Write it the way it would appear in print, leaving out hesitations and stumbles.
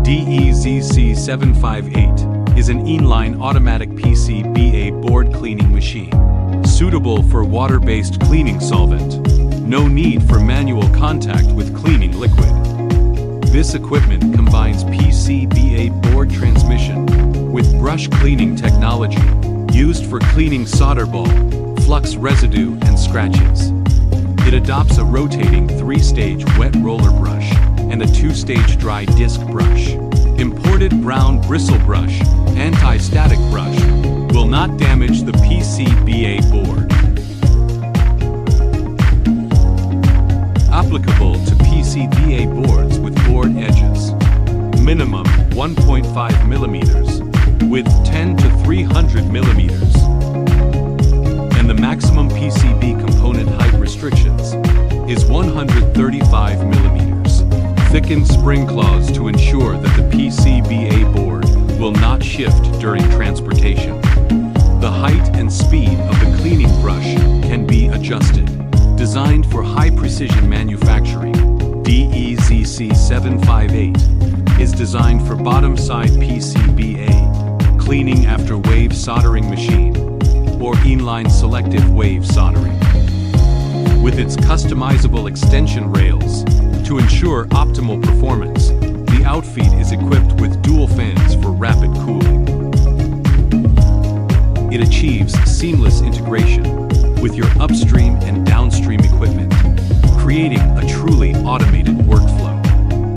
DEZC758 is an inline automatic PCBA board cleaning machine, suitable for water-based cleaning solvent. No need for manual contact with cleaning liquid. This equipment combines PCBA board transmission with brush cleaning technology, used for cleaning solder ball, flux residue, and scratches. It adopts a rotating 3-stage wet roller brush and a 2-stage dry disc brush. Imported brown bristle brush, anti-static brush, will not damage the PCBA board. Applicable to PCBA boards with board edges. Minimum 1.5 millimeters, width 10 to 300 millimeters. And the maximum PCB component height restrictions is 135 millimeters. Thickened spring claws to ensure that the PCBA board will not shift during transportation. The height and speed of the cleaning brush can be adjusted. Designed for high-precision manufacturing, DEZC758 is designed for bottom-side PCBA, cleaning after wave soldering machine, or inline selective wave soldering. With its customizable extension rails, to ensure optimal performance, the outfeed is equipped with dual fans for rapid cooling. It achieves seamless integration with your upstream